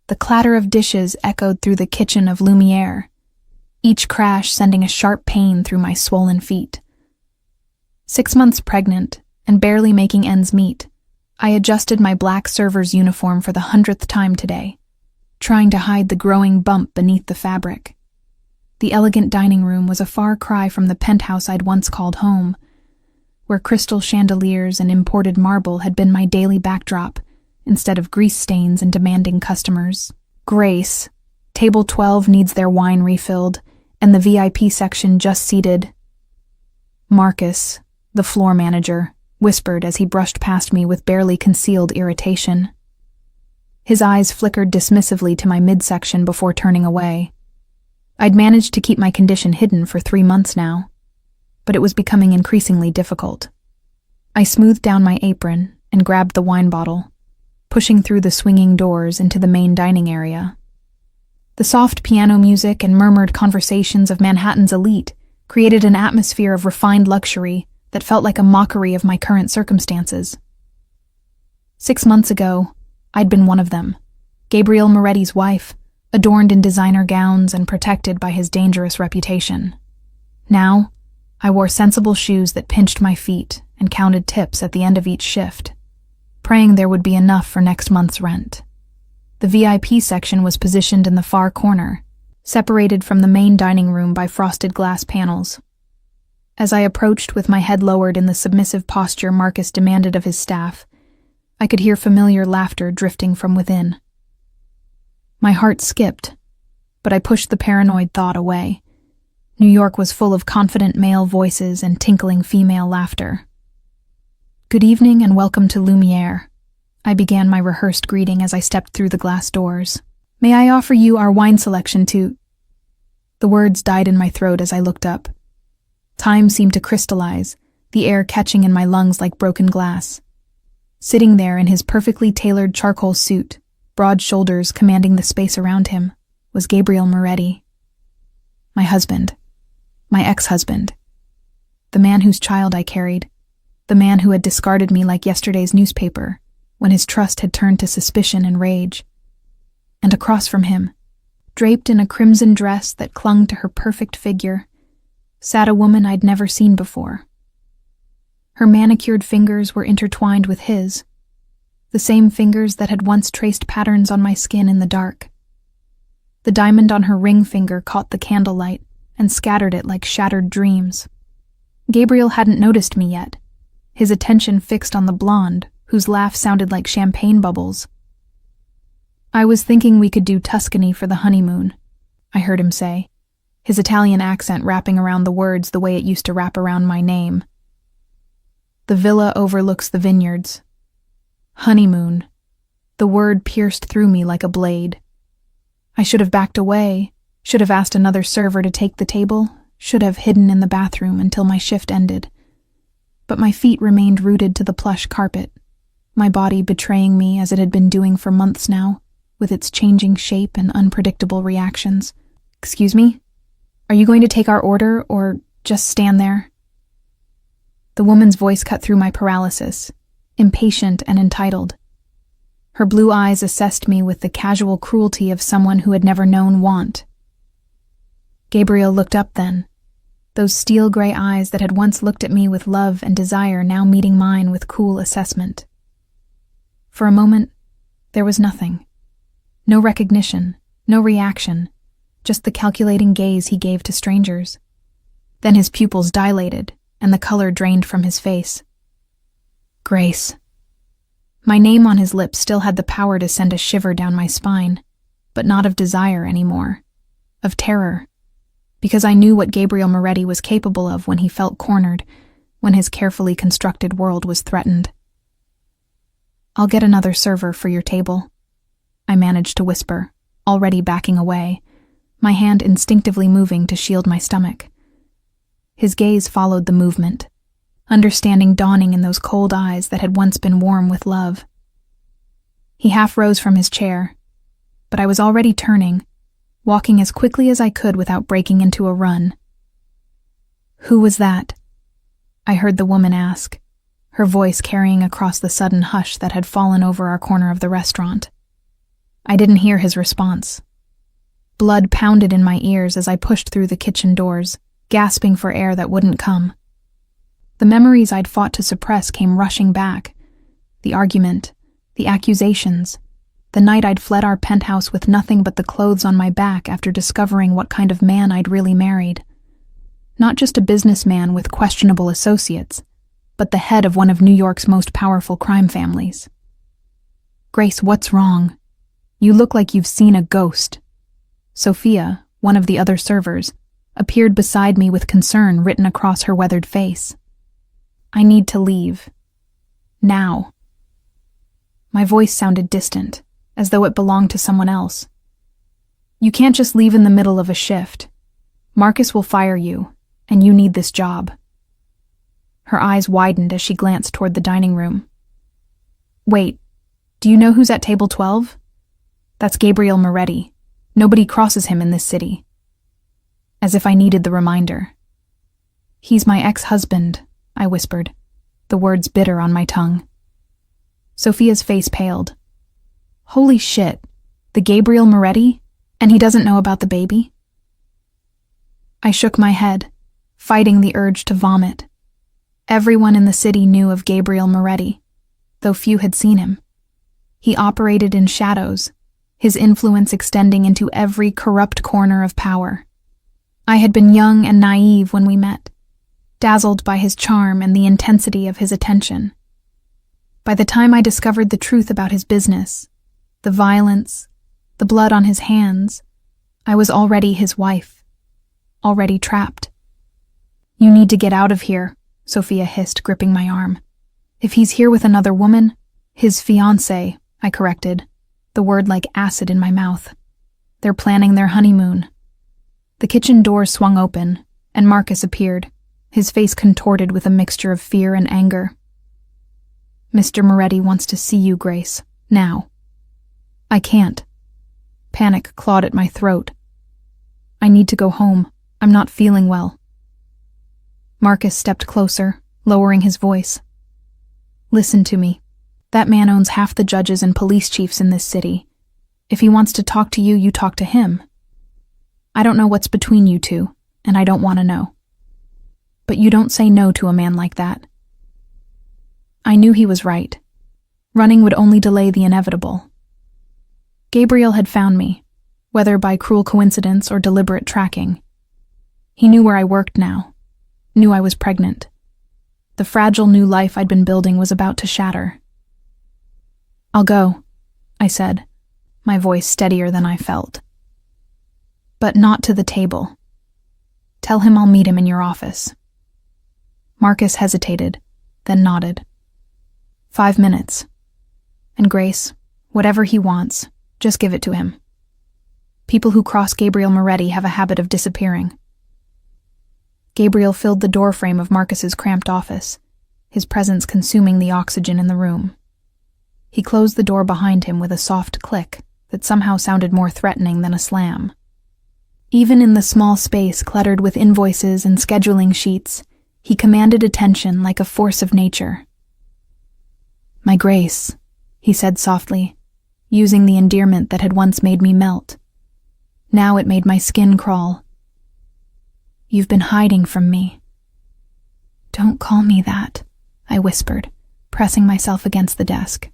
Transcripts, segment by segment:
The clatter of dishes echoed through the kitchen of Lumiere, each crash sending a sharp pain through my swollen feet. 6 months pregnant and barely making ends meet, I adjusted my black server's uniform for the 100th time today, trying to hide the growing bump beneath the fabric. The elegant dining room was a far cry from the penthouse I'd once called home, where crystal chandeliers and imported marble had been my daily backdrop, instead of grease stains and demanding customers. Grace, table 12 needs their wine refilled, and the VIP section just seated. Marcus, the floor manager, whispered as he brushed past me with barely concealed irritation. His eyes flickered dismissively to my midsection before turning away. I'd managed to keep my condition hidden for 3 months now, but it was becoming increasingly difficult. I smoothed down my apron and grabbed the wine bottle, pushing through the swinging doors into the main dining area. The soft piano music and murmured conversations of Manhattan's elite created an atmosphere of refined luxury that felt like a mockery of my current circumstances. 6 months ago, I'd been one of them, Gabriel Moretti's wife, adorned in designer gowns and protected by his dangerous reputation. Now, I wore sensible shoes that pinched my feet and counted tips at the end of each shift, praying there would be enough for next month's rent. The VIP section was positioned in the far corner, separated from the main dining room by frosted glass panels. As I approached with my head lowered in the submissive posture Marcus demanded of his staff, I could hear familiar laughter drifting from within. My heart skipped, but I pushed the paranoid thought away. New York was full of confident male voices and tinkling female laughter. "Good evening and welcome to Lumiere," I began my rehearsed greeting as I stepped through the glass doors. "May I offer you our wine selection to—" The words died in my throat as I looked up. Time seemed to crystallize, the air catching in my lungs like broken glass. Sitting there in his perfectly tailored charcoal suit, broad shoulders commanding the space around him, was Gabriel Moretti. My husband. My ex-husband. The man whose child I carried. The man who had discarded me like yesterday's newspaper, when his trust had turned to suspicion and rage. And across from him, draped in a crimson dress that clung to her perfect figure, sat a woman I'd never seen before. Her manicured fingers were intertwined with his, the same fingers that had once traced patterns on my skin in the dark. The diamond on her ring finger caught the candlelight and scattered it like shattered dreams. Gabriel hadn't noticed me yet, his attention fixed on the blonde, whose laugh sounded like champagne bubbles. "I was thinking we could do Tuscany for the honeymoon," I heard him say, his Italian accent wrapping around the words the way it used to wrap around my name. "The villa overlooks the vineyards." Honeymoon. The word pierced through me like a blade. I should have backed away, should have asked another server to take the table, should have hidden in the bathroom until my shift ended. But my feet remained rooted to the plush carpet, my body betraying me as it had been doing for months now, with its changing shape and unpredictable reactions. "Excuse me? Are you going to take our order, or just stand there?" The woman's voice cut through my paralysis, impatient and entitled. Her blue eyes assessed me with the casual cruelty of someone who had never known want. Gabriel looked up then, those steel-gray eyes that had once looked at me with love and desire now meeting mine with cool assessment. For a moment, there was nothing. No recognition, no reaction, just the calculating gaze he gave to strangers. Then his pupils dilated, and the color drained from his face. Grace. My name on his lips still had the power to send a shiver down my spine, but not of desire anymore, of terror, because I knew what Gabriel Moretti was capable of when he felt cornered, when his carefully constructed world was threatened. "I'll get another server for your table," I managed to whisper, already backing away, my hand instinctively moving to shield my stomach. His gaze followed the movement, understanding dawning in those cold eyes that had once been warm with love. He half rose from his chair, but I was already turning, walking as quickly as I could without breaking into a run. "Who was that?" I heard the woman ask, her voice carrying across the sudden hush that had fallen over our corner of the restaurant. I didn't hear his response. Blood pounded in my ears as I pushed through the kitchen doors, gasping for air that wouldn't come. The memories I'd fought to suppress came rushing back. The argument, the accusations, the night I'd fled our penthouse with nothing but the clothes on my back after discovering what kind of man I'd really married. Not just a businessman with questionable associates, but the head of one of New York's most powerful crime families. Grace, what's wrong? You look like you've seen a ghost. Sophia, one of the other servers, appeared beside me with concern written across her weathered face. I need to leave. Now. My voice sounded distant, as though it belonged to someone else. You can't just leave in the middle of a shift. Marcus will fire you, and you need this job. Her eyes widened as she glanced toward the dining room. Wait, do you know who's at table 12? That's Gabriel Moretti. Nobody crosses him in this city. As if I needed the reminder. He's my ex-husband, I whispered, the words bitter on my tongue. Sophia's face paled. Holy shit, the Gabriel Moretti? And he doesn't know about the baby? I shook my head, fighting the urge to vomit. Everyone in the city knew of Gabriel Moretti, though few had seen him. He operated in shadows, his influence extending into every corrupt corner of power. I had been young and naive when we met, dazzled by his charm and the intensity of his attention. By the time I discovered the truth about his business, the violence, the blood on his hands, I was already his wife, already trapped. You need to get out of here, Sophia hissed, gripping my arm. If he's here with another woman, his fiancée, I corrected, the word like acid in my mouth. They're planning their honeymoon. The kitchen door swung open, and Marcus appeared, his face contorted with a mixture of fear and anger. Mr. Moretti wants to see you, Grace, now. I can't. Panic clawed at my throat. I need to go home. I'm not feeling well. Marcus stepped closer, lowering his voice. Listen to me. That man owns half the judges and police chiefs in this city. If he wants to talk to you, you talk to him. I don't know what's between you two, and I don't want to know. But you don't say no to a man like that. I knew he was right. Running would only delay the inevitable. Gabriel had found me, whether by cruel coincidence or deliberate tracking. He knew where I worked now, knew I was pregnant. The fragile new life I'd been building was about to shatter. I'll go, I said, my voice steadier than I felt. But not to the table. Tell him I'll meet him in your office. Marcus hesitated, then nodded. 5 minutes. And Grace, whatever he wants, just give it to him. People who cross Gabriel Moretti have a habit of disappearing. Gabriel filled the doorframe of Marcus's cramped office, his presence consuming the oxygen in the room. He closed the door behind him with a soft click that somehow sounded more threatening than a slam. Even in the small space cluttered with invoices and scheduling sheets, he commanded attention like a force of nature. My Grace, he said softly, using the endearment that had once made me melt. Now it made my skin crawl. You've been hiding from me. Don't call me that, I whispered, pressing myself against the desk.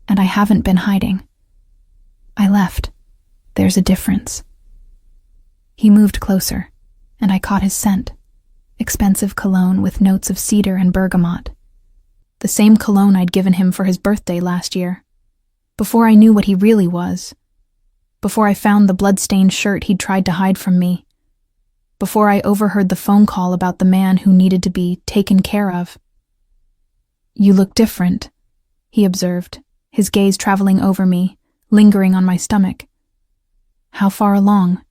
And I haven't been hiding. I left. There's a difference. He moved closer, and I caught his scent, expensive cologne with notes of cedar and bergamot. The same cologne I'd given him for his birthday last year, before I knew what he really was, before I found the blood-stained shirt he'd tried to hide from me, before I overheard the phone call about the man who needed to be taken care of. You look different, he observed, his gaze traveling over me, lingering on my stomach. How far along?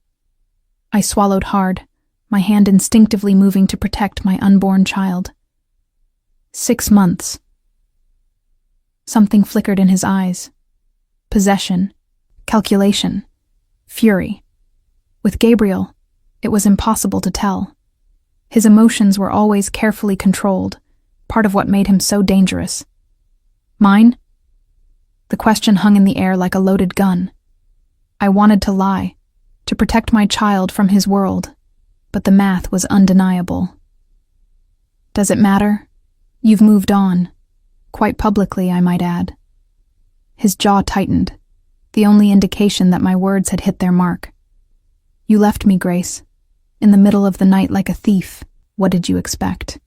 I swallowed hard, my hand instinctively moving to protect my unborn child. 6 months. Something flickered in his eyes. Possession, calculation, fury. With Gabriel, it was impossible to tell. His emotions were always carefully controlled, part of what made him so dangerous. Mine? The question hung in the air like a loaded gun. I wanted to lie, to protect my child from his world, but the math was undeniable. Does it matter? You've moved on. Quite publicly, I might add. His jaw tightened, the only indication that my words had hit their mark. You left me, Grace. In the middle of the night like a thief. What did you expect?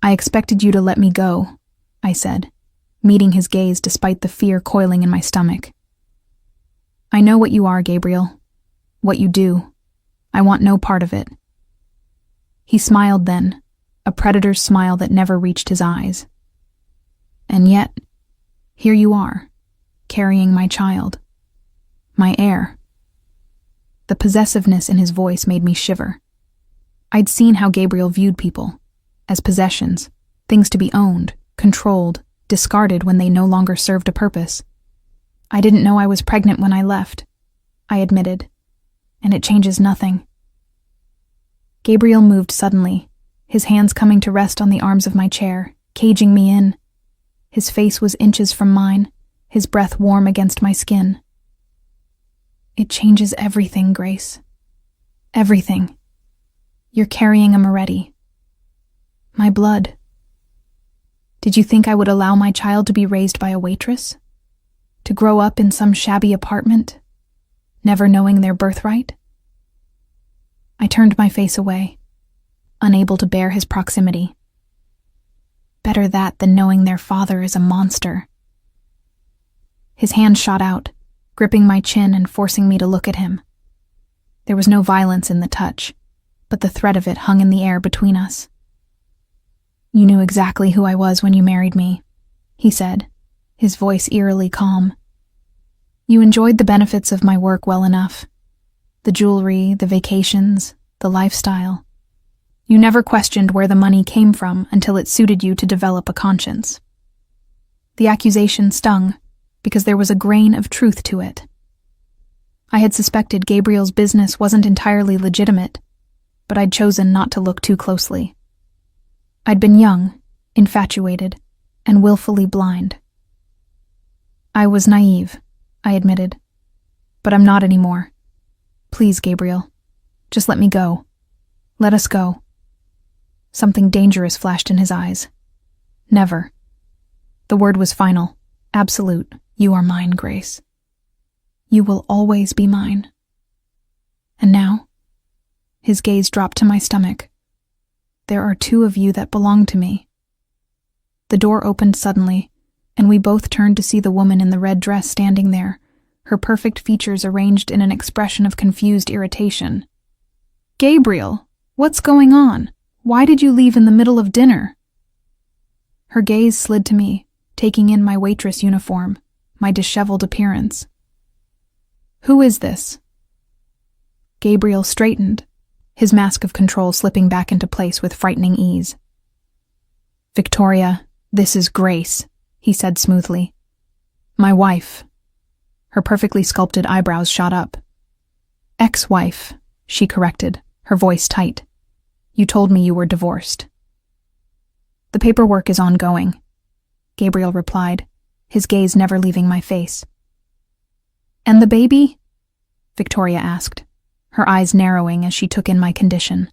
I expected you to let me go, I said, meeting his gaze despite the fear coiling in my stomach. I know what you are, Gabriel. What you do. I want no part of it. He smiled then, a predator's smile that never reached his eyes. And yet, here you are, carrying my child. My heir. The possessiveness in his voice made me shiver. I'd seen how Gabriel viewed people, as possessions, things to be owned, controlled, discarded when they no longer served a purpose. I didn't know I was pregnant when I left, I admitted, and it changes nothing. Gabriel moved suddenly, his hands coming to rest on the arms of my chair, caging me in. His face was inches from mine, his breath warm against my skin. It changes everything, Grace. Everything. You're carrying a Moretti. My blood. Did you think I would allow my child to be raised by a waitress? To grow up in some shabby apartment, never knowing their birthright? I turned my face away, unable to bear his proximity. Better that than knowing their father is a monster. His hand shot out, gripping my chin and forcing me to look at him. There was no violence in the touch, but the threat of it hung in the air between us. You knew exactly who I was when you married me, he said, his voice eerily calm. You enjoyed the benefits of my work well enough. The jewelry, the vacations, the lifestyle. You never questioned where the money came from until it suited you to develop a conscience. The accusation stung, because there was a grain of truth to it. I had suspected Gabriel's business wasn't entirely legitimate, but I'd chosen not to look too closely. I'd been young, infatuated, and willfully blind. I was naive, I admitted, but I'm not anymore. Please, Gabriel, just let me go. Let us go. Something dangerous flashed in his eyes. Never. The word was final, absolute. You are mine, Grace. You will always be mine. And now? His gaze dropped to my stomach. There are two of you that belong to me. The door opened suddenly, and we both turned to see the woman in the red dress standing there, her perfect features arranged in an expression of confused irritation. Gabriel, what's going on? Why did you leave in the middle of dinner? Her gaze slid to me, taking in my waitress uniform, my disheveled appearance. Who is this? Gabriel straightened, his mask of control slipping back into place with frightening ease. Victoria, this is Grace, he said smoothly. My wife. Her perfectly sculpted eyebrows shot up. Ex-wife, she corrected, her voice tight. You told me you were divorced. The paperwork is ongoing, Gabriel replied, his gaze never leaving my face. And the baby? Victoria asked, her eyes narrowing as she took in my condition.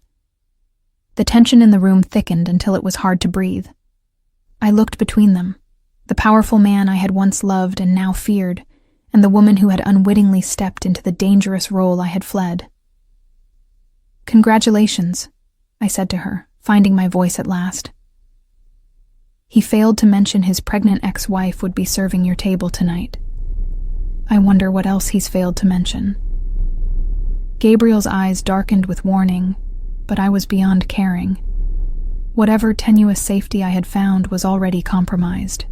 The tension in the room thickened until it was hard to breathe. I looked between them, the powerful man I had once loved and now feared, and the woman who had unwittingly stepped into the dangerous role I had fled. Congratulations, I said to her, finding my voice at last. He failed to mention his pregnant ex-wife would be serving your table tonight. I wonder what else he's failed to mention. Gabriel's eyes darkened with warning, but I was beyond caring. Whatever tenuous safety I had found was already compromised.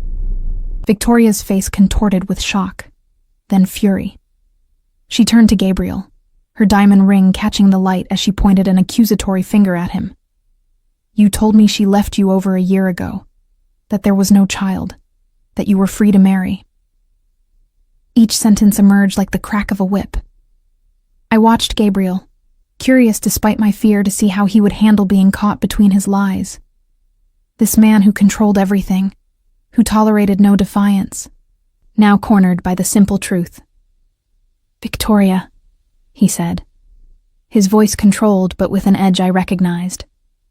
Victoria's face contorted with shock, then fury. She turned to Gabriel, her diamond ring catching the light as she pointed an accusatory finger at him. You told me she left you over a year ago, that there was no child, that you were free to marry. Each sentence emerged like the crack of a whip. I watched Gabriel, curious despite my fear to see how he would handle being caught between his lies. This man who controlled everything, who tolerated no defiance, now cornered by the simple truth. "Victoria," he said, his voice controlled but with an edge I recognized,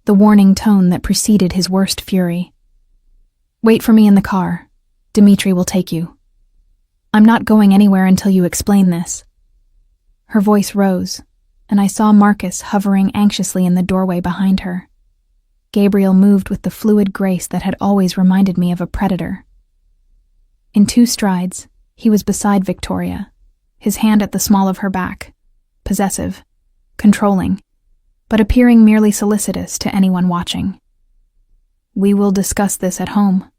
the warning tone that preceded his worst fury. "Wait for me in the car. Dimitri will take you. I'm not going anywhere until you explain this." Her voice rose, and I saw Marcus hovering anxiously in the doorway behind her. Gabriel moved with the fluid grace that had always reminded me of a predator. In 2 strides, he was beside Victoria, his hand at the small of her back, possessive, controlling, but appearing merely solicitous to anyone watching. "We will discuss this at home,"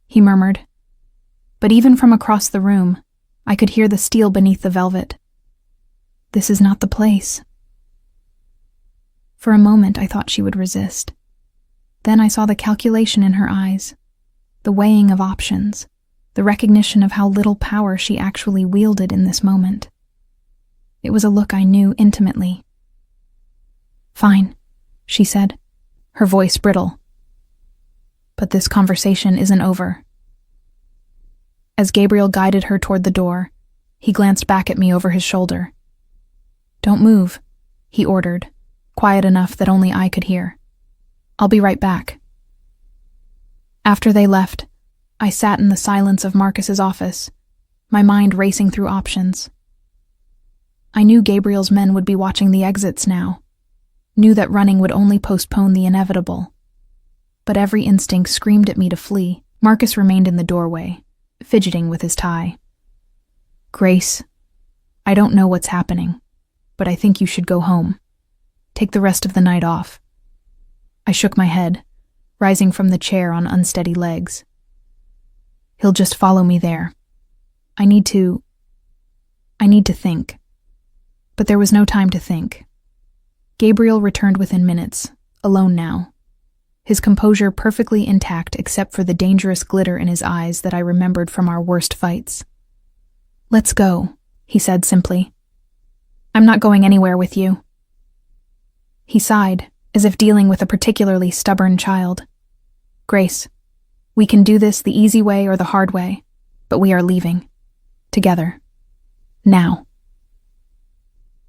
he murmured. But even from across the room, I could hear the steel beneath the velvet. "This is not the place." For a moment I thought she would resist. Then I saw the calculation in her eyes, the weighing of options, the recognition of how little power she actually wielded in this moment. It was a look I knew intimately. "Fine," she said, her voice brittle. "But this conversation isn't over." As Gabriel guided her toward the door, he glanced back at me over his shoulder. "Don't move," he ordered, quiet enough that only I could hear. "I'll be right back." After they left, I sat in the silence of Marcus's office, my mind racing through options. I knew Gabriel's men would be watching the exits now, knew that running would only postpone the inevitable. But every instinct screamed at me to flee. Marcus remained in the doorway, fidgeting with his tie. "Grace, I don't know what's happening, but I think you should go home. Take the rest of the night off." I shook my head, rising from the chair on unsteady legs. "He'll just follow me there. I need to think." But there was no time to think. Gabriel returned within minutes, alone now, his composure perfectly intact except for the dangerous glitter in his eyes that I remembered from our worst fights. "Let's go," he said simply. "I'm not going anywhere with you." He sighed, as if dealing with a particularly stubborn child. "Grace, we can do this the easy way or the hard way, but we are leaving. Together. Now."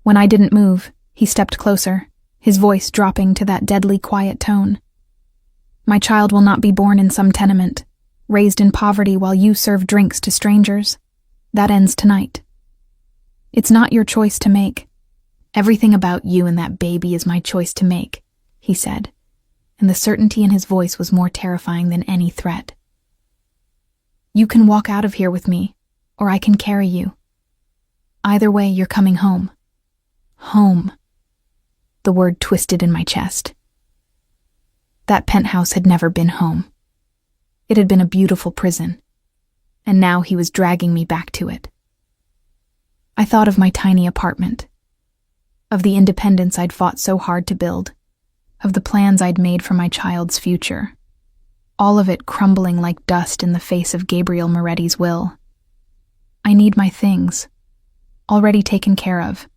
When I didn't move, he stepped closer, his voice dropping to that deadly quiet tone. "My child will not be born in some tenement, raised in poverty while you serve drinks to strangers. That ends tonight. It's not your choice to make. Everything about you and that baby is my choice to make," he said, and the certainty in his voice was more terrifying than any threat. "You can walk out of here with me, or I can carry you. Either way, you're coming home." Home. The word twisted in my chest. That penthouse had never been home. It had been a beautiful prison, and now he was dragging me back to it. I thought of my tiny apartment, of the independence I'd fought so hard to build, of the plans I'd made for my child's future, all of it crumbling like dust in the face of Gabriel Moretti's will. "I need my things, already taken care of.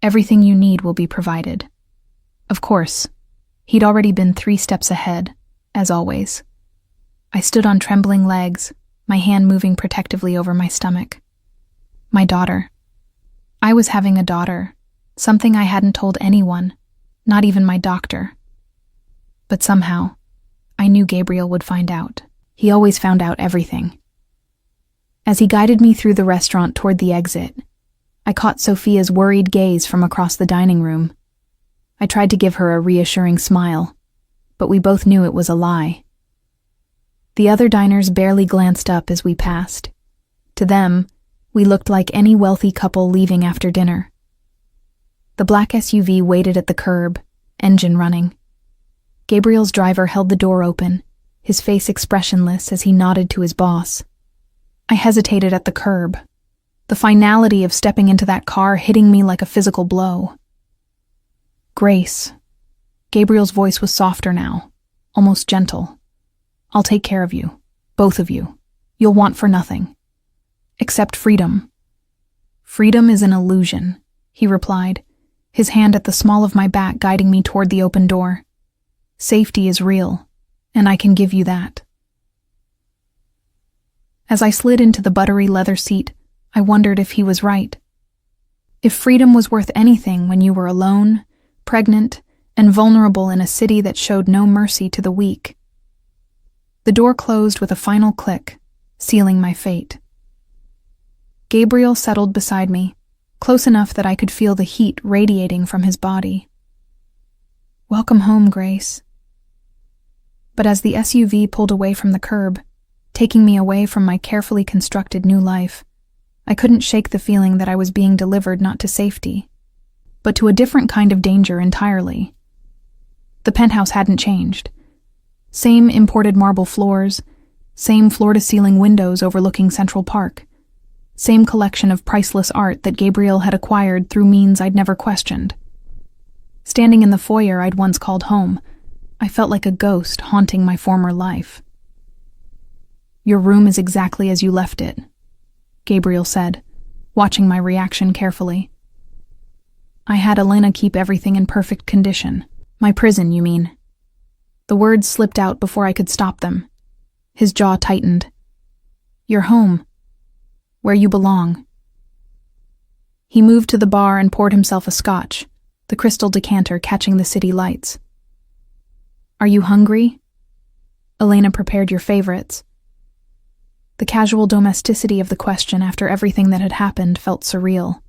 Everything you need will be provided." Of course, he'd already been 3 steps ahead, as always. I stood on trembling legs, my hand moving protectively over my stomach. My daughter. I was having a daughter, something I hadn't told anyone, not even my doctor. But somehow, I knew Gabriel would find out. He always found out everything. As he guided me through the restaurant toward the exit, I caught Sophia's worried gaze from across the dining room. I tried to give her a reassuring smile, but we both knew it was a lie. The other diners barely glanced up as we passed. To them, we looked like any wealthy couple leaving after dinner. The black SUV waited at the curb, engine running. Gabriel's driver held the door open, his face expressionless as he nodded to his boss. I hesitated at the curb, the finality of stepping into that car hitting me like a physical blow. "Grace." Gabriel's voice was softer now, almost gentle. "I'll take care of you, both of you. You'll want for nothing. Except freedom." "Freedom is an illusion," he replied, his hand at the small of my back guiding me toward the open door. "Safety is real, and I can give you that." As I slid into the buttery leather seat, I wondered if he was right. If freedom was worth anything when you were alone, pregnant, and vulnerable in a city that showed no mercy to the weak. The door closed with a final click, sealing my fate. Gabriel settled beside me, close enough that I could feel the heat radiating from his body. "Welcome home, Grace." But as the SUV pulled away from the curb, taking me away from my carefully constructed new life, I couldn't shake the feeling that I was being delivered not to safety, but to a different kind of danger entirely. The penthouse hadn't changed. Same imported marble floors, same floor-to-ceiling windows overlooking Central Park, same collection of priceless art that Gabriel had acquired through means I'd never questioned. Standing in the foyer I'd once called home, I felt like a ghost haunting my former life. "Your room is exactly as you left it," Gabriel said, watching my reaction carefully. "I had Elena keep everything in perfect condition. My prison, you mean?" The words slipped out before I could stop them. His jaw tightened. "Your home. Where you belong." He moved to the bar and poured himself a scotch, the crystal decanter catching the city lights. "Are you hungry? Elena prepared your favorites." The casual domesticity of the question after everything that had happened felt surreal.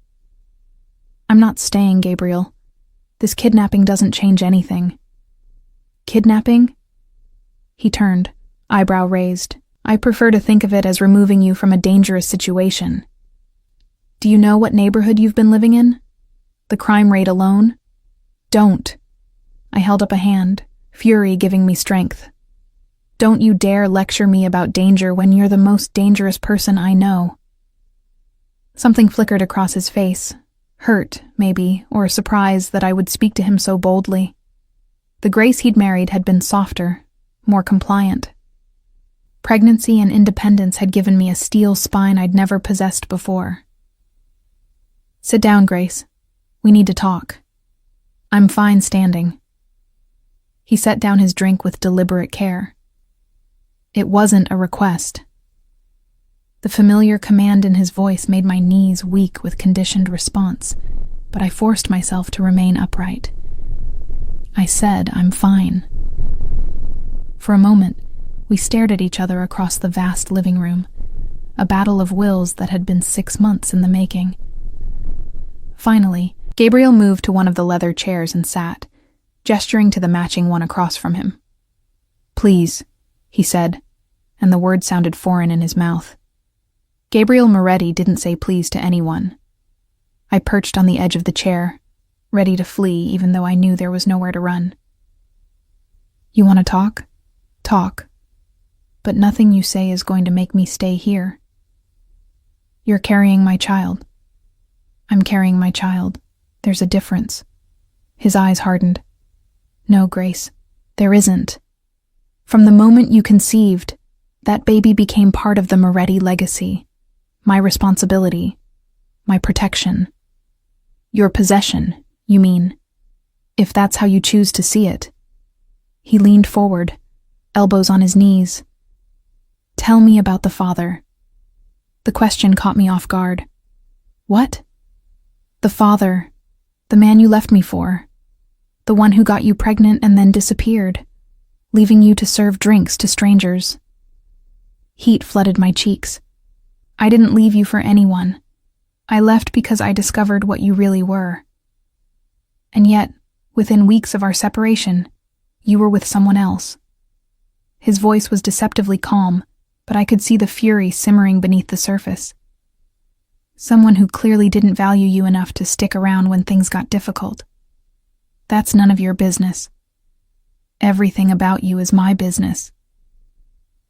"I'm not staying, Gabriel. This kidnapping doesn't change anything." "Kidnapping?" He turned, eyebrow raised. "I prefer to think of it as removing you from a dangerous situation. Do you know what neighborhood you've been living in? The crime rate alone? Don't." I held up a hand, fury giving me strength. "Don't you dare lecture me about danger when you're the most dangerous person I know." Something flickered across his face, hurt, maybe, or surprise that I would speak to him so boldly. The Grace he'd married had been softer, more compliant. Pregnancy and independence had given me a steel spine I'd never possessed before. "Sit down, Grace. We need to talk." "I'm fine standing." He set down his drink with deliberate care. It wasn't a request. The familiar command in his voice made my knees weak with conditioned response, but I forced myself to remain upright. I said, "I'm fine." For a moment, we stared at each other across the vast living room, a battle of wills that had been 6 months in the making. Finally, Gabriel moved to one of the leather chairs and sat, gesturing to the matching one across from him. "Please," he said, and the word sounded foreign in his mouth. Gabriel Moretti didn't say please to anyone. I perched on the edge of the chair, ready to flee even though I knew there was nowhere to run. "You want to talk? Talk. But nothing you say is going to make me stay here. You're carrying my child. I'm carrying my child. There's a difference." His eyes hardened. "No, Grace, there isn't. From the moment you conceived, that baby became part of the Moretti legacy, my responsibility, my protection. Your possession, you mean, if that's how you choose to see it." He leaned forward, elbows on his knees. "Tell me about the father." The question caught me off guard. "What?" "The father, the man you left me for, the one who got you pregnant and then disappeared, leaving you to serve drinks to strangers." Heat flooded my cheeks. "I didn't leave you for anyone. I left because I discovered what you really were. And yet, within weeks of our separation, you were with someone else." His voice was deceptively calm, but I could see the fury simmering beneath the surface. "Someone who clearly didn't value you enough to stick around when things got difficult. That's none of your business. Everything about you is my business."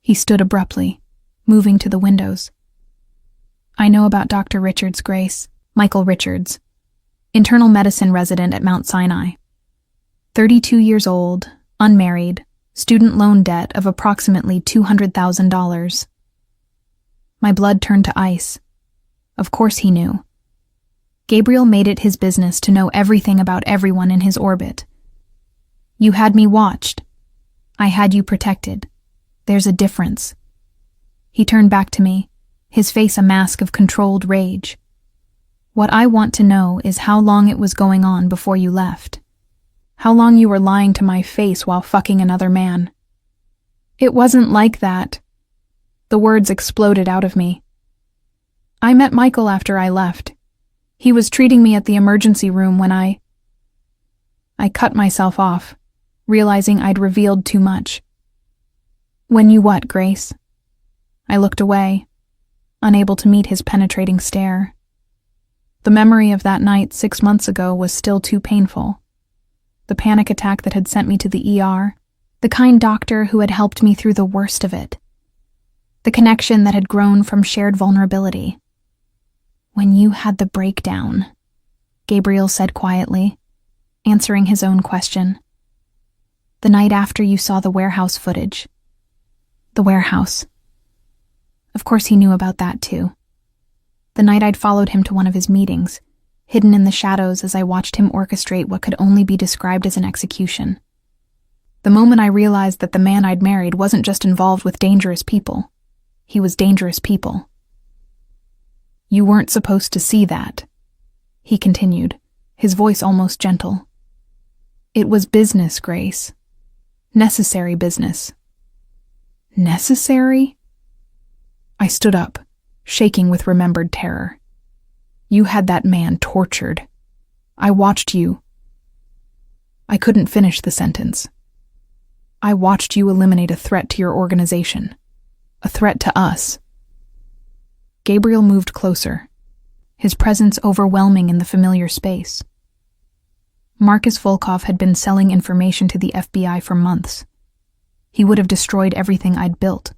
He stood abruptly, moving to the windows. "I know about Dr. Richards, Grace. Michael Richards, internal medicine resident at Mount Sinai. 32 years old, unmarried, student loan debt of approximately $200,000. My blood turned to ice. Of course he knew. Gabriel made it his business to know everything about everyone in his orbit. "You had me watched. I had you protected. There's a difference." He turned back to me, his face a mask of controlled rage. What I want to know is how long it was going on before you left. How long you were lying to my face while fucking another man. It wasn't like that. The words exploded out of me. I met Michael after I left. He was treating me at the emergency room when I cut myself off, realizing I'd revealed too much. When you what, Grace? I looked away, unable to meet his penetrating stare. The memory of that night 6 months ago was still too painful. The panic attack that had sent me to the ER, the kind doctor who had helped me through the worst of it. The connection that had grown from shared vulnerability. When you had the breakdown, Gabriel said quietly, answering his own question. The night after you saw the warehouse footage. The warehouse. Of course he knew about that too. The night I'd followed him to one of his meetings, hidden in the shadows as I watched him orchestrate what could only be described as an execution. The moment I realized that the man I'd married wasn't just involved with dangerous people. He was dangerous people. You weren't supposed to see that, he continued, his voice almost gentle. It was business, Grace. Necessary business. Necessary? I stood up, shaking with remembered terror. You had that man tortured. I watched you. I couldn't finish the sentence. I watched you eliminate a threat to your organization. A threat to us. Gabriel moved closer, his presence overwhelming in the familiar space. Marcus Volkov had been selling information to the FBI for months. He would have destroyed everything I'd built,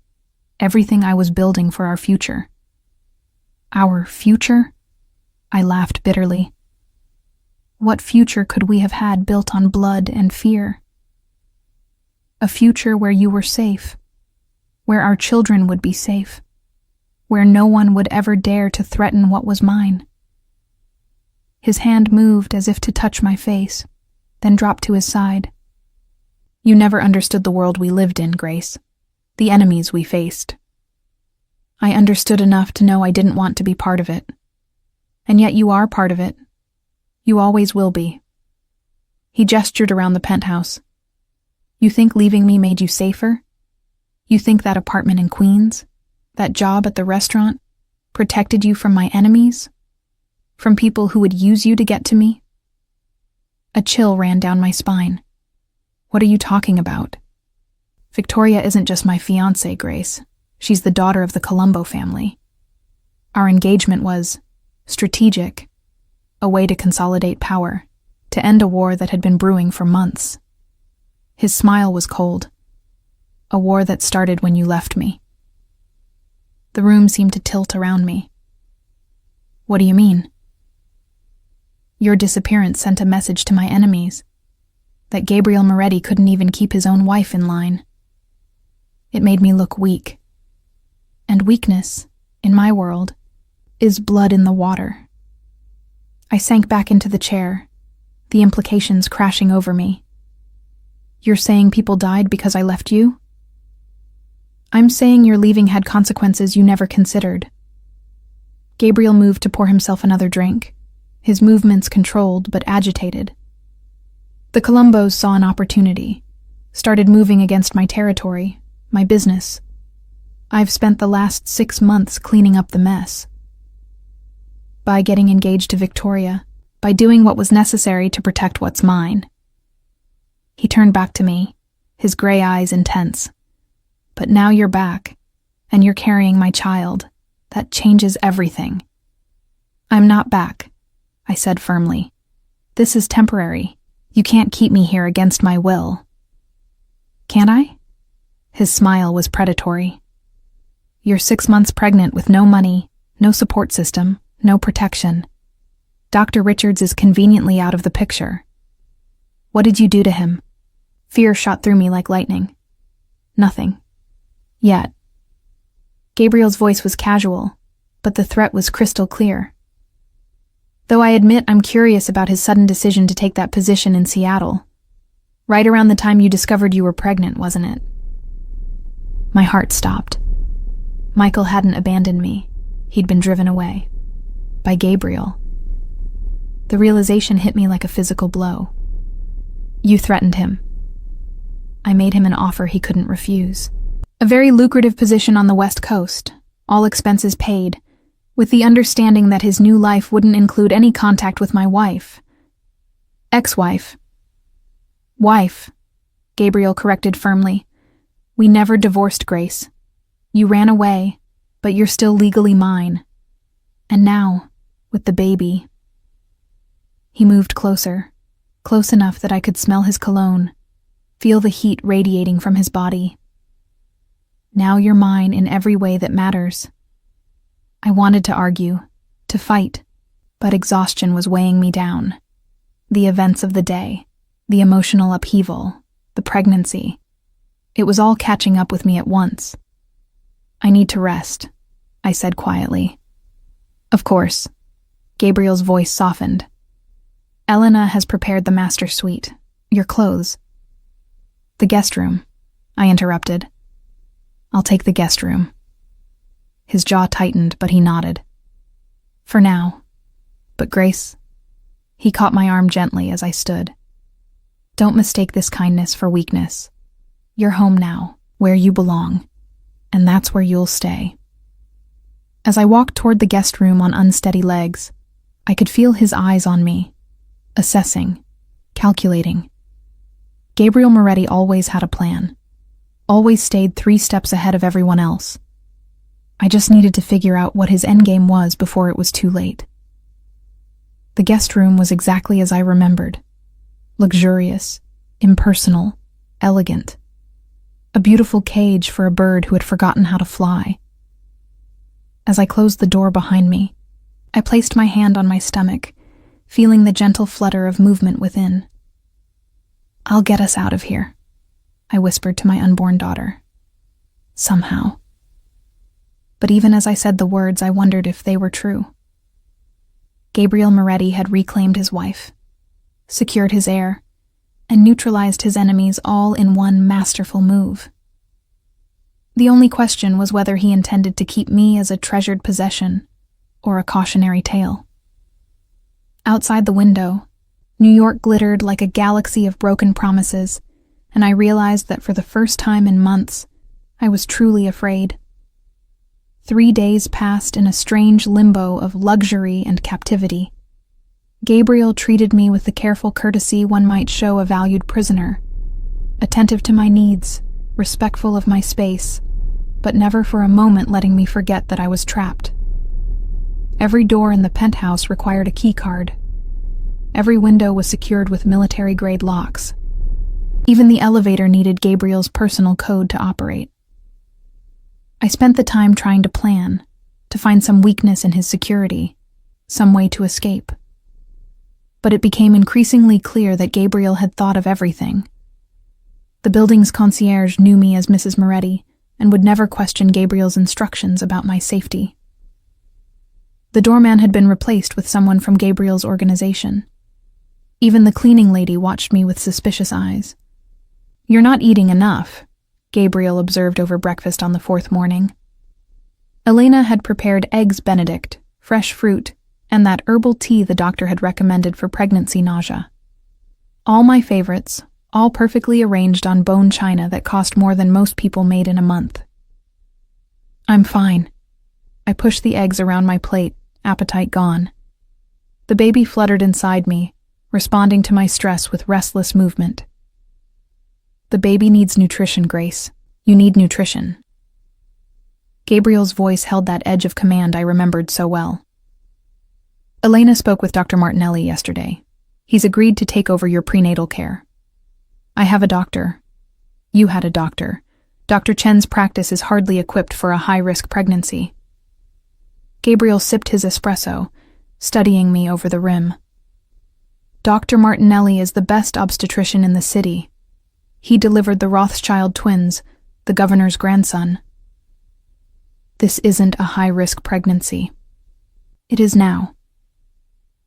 everything I was building for our future. Our future? I laughed bitterly. What future could we have had built on blood and fear? A future where you were safe, where our children would be safe, where no one would ever dare to threaten what was mine. His hand moved as if to touch my face, then dropped to his side. You never understood the world we lived in, Grace, the enemies we faced. I understood enough to know I didn't want to be part of it. And yet you are part of it. You always will be. He gestured around the penthouse. You think leaving me made you safer? You think that apartment in Queens, that job at the restaurant, protected you from my enemies? From people who would use you to get to me? A chill ran down my spine. What are you talking about? Victoria isn't just my fiancée, Grace. She's the daughter of the Colombo family. Our engagement was strategic, a way to consolidate power, to end a war that had been brewing for months. His smile was cold. A war that started when you left me. The room seemed to tilt around me. What do you mean? Your disappearance sent a message to my enemies, that Gabriel Moretti couldn't even keep his own wife in line. It made me look weak. And weakness, in my world, is blood in the water. I sank back into the chair, the implications crashing over me. You're saying people died because I left you? I'm saying your leaving had consequences you never considered. Gabriel moved to pour himself another drink, his movements controlled but agitated. The Colombos saw an opportunity, started moving against my territory, my business. I've spent the last 6 months cleaning up the mess. By getting engaged to Victoria, by doing what was necessary to protect what's mine. He turned back to me, his gray eyes intense. But now you're back, and you're carrying my child. That changes everything. I'm not back, I said firmly. This is temporary. You can't keep me here against my will. Can't I? His smile was predatory. You're 6 months pregnant with no money, no support system, no protection. Dr. Richards is conveniently out of the picture. What did you do to him? Fear shot through me like lightning. Nothing. Yet. Gabriel's voice was casual, but the threat was crystal clear. Though I admit I'm curious about his sudden decision to take that position in Seattle. Right around the time you discovered you were pregnant, wasn't it? My heart stopped. Michael hadn't abandoned me. He'd been driven away. By Gabriel. The realization hit me like a physical blow. You threatened him. I made him an offer he couldn't refuse. A very lucrative position on the West Coast, all expenses paid, with the understanding that his new life wouldn't include any contact with my wife. Ex-wife. Wife, Gabriel corrected firmly. We never divorced, Grace. You ran away, but you're still legally mine. And now, with the baby. He moved closer, close enough that I could smell his cologne, feel the heat radiating from his body. Now you're mine in every way that matters. I wanted to argue, to fight, but exhaustion was weighing me down. The events of the day, the emotional upheaval, the pregnancy. It was all catching up with me at once. I need to rest, I said quietly. Of course. Gabriel's voice softened. Elena has prepared the master suite. Your clothes. The guest room, I interrupted. I'll take the guest room. His jaw tightened, but he nodded. For now. But Grace... He caught my arm gently as I stood. Don't mistake this kindness for weakness. You're home now, where you belong, and that's where you'll stay. As I walked toward the guest room on unsteady legs, I could feel his eyes on me, assessing, calculating. Gabriel Moretti always had a plan, always stayed 3 steps ahead of everyone else. I just needed to figure out what his endgame was before it was too late. The guest room was exactly as I remembered. Luxurious, impersonal, elegant. A beautiful cage for a bird who had forgotten how to fly. As I closed the door behind me, I placed my hand on my stomach, feeling the gentle flutter of movement within. I'll get us out of here, I whispered to my unborn daughter. Somehow. But even as I said the words, I wondered if they were true. Gabriel Moretti had reclaimed his wife, secured his heir, and neutralized his enemies all in one masterful move. The only question was whether he intended to keep me as a treasured possession or a cautionary tale. Outside the window, New York glittered like a galaxy of broken promises, and I realized that for the first time in months, I was truly afraid. 3 days passed in a strange limbo of luxury and captivity. Gabriel treated me with the careful courtesy one might show a valued prisoner, attentive to my needs, respectful of my space, but never for a moment letting me forget that I was trapped. Every door in the penthouse required a key card. Every window was secured with military-grade locks. Even the elevator needed Gabriel's personal code to operate. I spent the time trying to plan, to find some weakness in his security, some way to escape. But it became increasingly clear that Gabriel had thought of everything. The building's concierge knew me as Mrs. Moretti and would never question Gabriel's instructions about my safety. The doorman had been replaced with someone from Gabriel's organization. Even the cleaning lady watched me with suspicious eyes. You're not eating enough, Gabriel observed over breakfast on the 4th morning. Elena had prepared eggs Benedict, fresh fruit, and that herbal tea the doctor had recommended for pregnancy nausea. All my favorites, all perfectly arranged on bone china that cost more than most people made in a month. I'm fine. I pushed the eggs around my plate, appetite gone. The baby fluttered inside me, responding to my stress with restless movement. The baby needs nutrition, Grace. You need nutrition. Gabriel's voice held that edge of command I remembered so well. Elena spoke with Dr. Martinelli yesterday. He's agreed to take over your prenatal care. I have a doctor. You had a doctor. Dr. Chen's practice is hardly equipped for a high-risk pregnancy. Gabriel sipped his espresso, studying me over the rim. Dr. Martinelli is the best obstetrician in the city. He delivered the Rothschild twins, the governor's grandson. This isn't a high-risk pregnancy. It is now.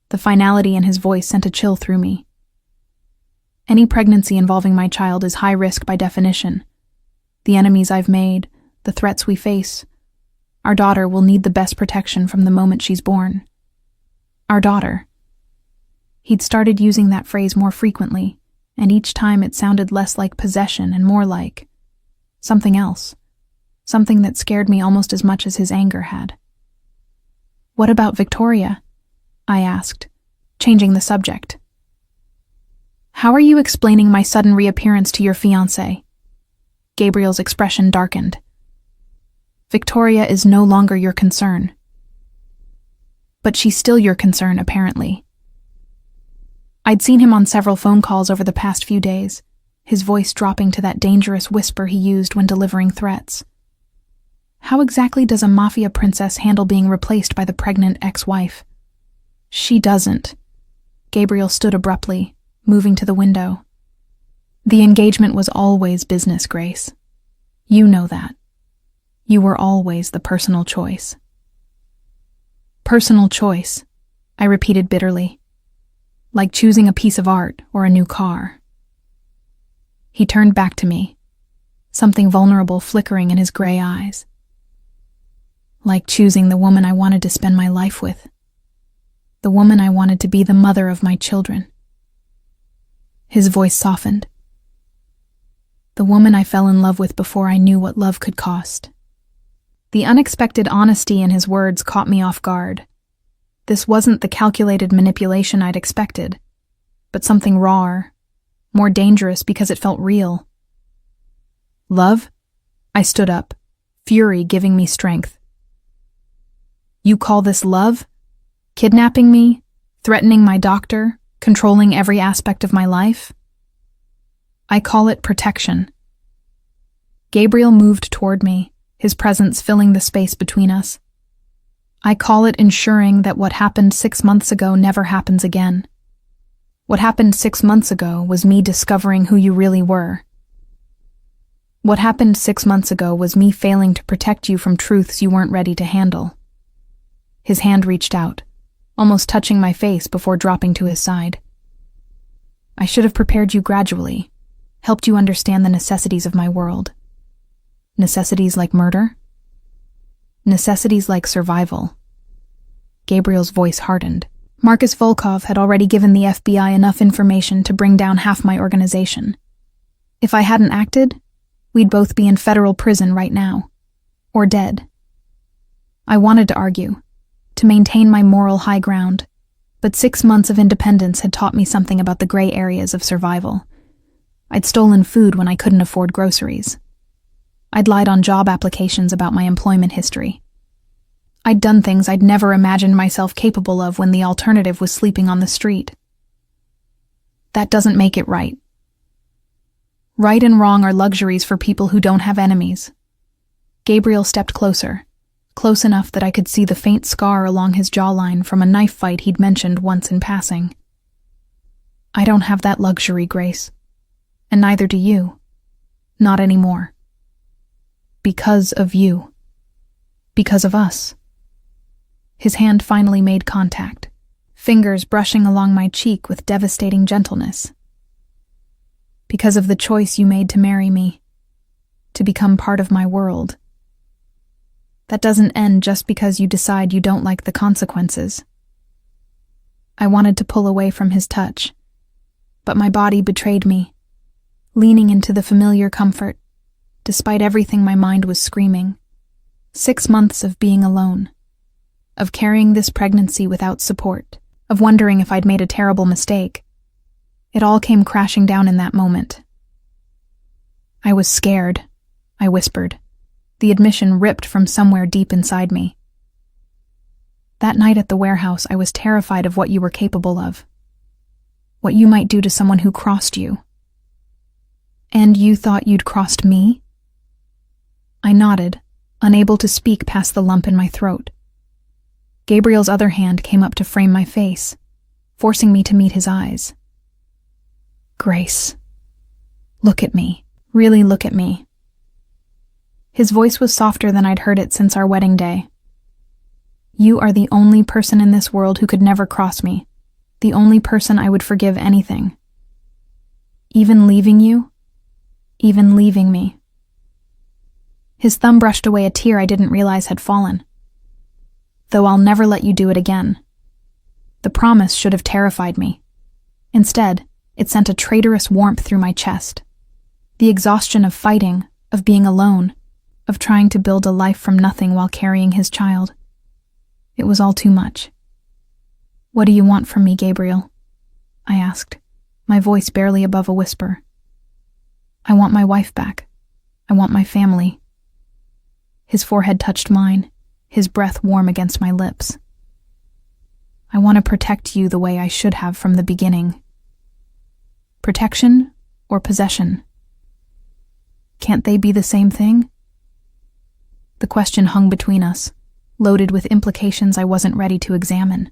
The finality in his voice sent a chill through me. Any pregnancy involving my child is high risk by definition. The enemies I've made, the threats we face, Our daughter will need the best protection from the moment she's born. Our daughter. He'd started using that phrase more frequently, and each time it sounded less like possession and more like something else, something that scared me almost as much as his anger had. "What about Victoria?" I asked, changing the subject. "How are you explaining my sudden reappearance to your fiancé?" Gabriel's expression darkened. "Victoria is no longer your concern." "But she's still your concern, apparently." I'd seen him on several phone calls over the past few days, his voice dropping to that dangerous whisper he used when delivering threats. How exactly does a Mafia princess handle being replaced by the pregnant ex-wife? She doesn't. Gabriel stood abruptly, moving to the window. The engagement was always business, Grace. You know that. You were always the personal choice. Personal choice, I repeated bitterly. Like choosing a piece of art or a new car. He turned back to me, something vulnerable flickering in his gray eyes. Like choosing the woman I wanted to spend my life with. The woman I wanted to be the mother of my children. His voice softened. The woman I fell in love with before I knew what love could cost. The unexpected honesty in his words caught me off guard. This wasn't the calculated manipulation I'd expected, but something rawer, more dangerous because it felt real. Love? I stood up, fury giving me strength. You call this love? Kidnapping me? Threatening my doctor? Controlling every aspect of my life? I call it protection. Gabriel moved toward me, his presence filling the space between us. I call it ensuring that what happened 6 months ago never happens again. What happened 6 months ago was me discovering who you really were. What happened 6 months ago was me failing to protect you from truths you weren't ready to handle. His hand reached out, almost touching my face before dropping to his side. I should have prepared you gradually, helped you understand the necessities of my world. Necessities like murder? Necessities like survival. Gabriel's voice hardened. Marcus Volkov had already given the FBI enough information to bring down half my organization. If I hadn't acted, we'd both be in federal prison right now. Or dead. I wanted to argue, to maintain my moral high ground, but 6 months of independence had taught me something about the gray areas of survival. I'd stolen food when I couldn't afford groceries. I'd lied on job applications about my employment history. I'd done things I'd never imagined myself capable of when the alternative was sleeping on the street. That doesn't make it right. Right and wrong are luxuries for people who don't have enemies. Gabriel stepped closer, close enough that I could see the faint scar along his jawline from a knife fight he'd mentioned once in passing. I don't have that luxury, Grace. And neither do you. Not anymore. Because of you. Because of us. His hand finally made contact, fingers brushing along my cheek with devastating gentleness. Because of the choice you made to marry me, to become part of my world. That doesn't end just because you decide you don't like the consequences. I wanted to pull away from his touch, but my body betrayed me, leaning into the familiar comfort, despite everything my mind was screaming. 6 months of being alone, of carrying this pregnancy without support, of wondering if I'd made a terrible mistake. It all came crashing down in that moment. I was scared, I whispered, the admission ripped from somewhere deep inside me. That night at the warehouse, I was terrified of what you were capable of. What you might do to someone who crossed you. And you thought you'd crossed me? I nodded, unable to speak past the lump in my throat. Gabriel's other hand came up to frame my face, forcing me to meet his eyes. Grace, look at me. Really look at me. His voice was softer than I'd heard it since our wedding day. You are the only person in this world who could never cross me, the only person I would forgive anything. Even leaving you? Even leaving me. His thumb brushed away a tear I didn't realize had fallen. "Though I'll never let you do it again." The promise should have terrified me. Instead, it sent a traitorous warmth through my chest. The exhaustion of fighting, of being alone, of trying to build a life from nothing while carrying his child. It was all too much. "What do you want from me, Gabriel?" I asked, my voice barely above a whisper. "I want my wife back. I want my family." His forehead touched mine, his breath warm against my lips. "I want to protect you the way I should have from the beginning." Protection or possession? Can't they be the same thing? The question hung between us, loaded with implications I wasn't ready to examine.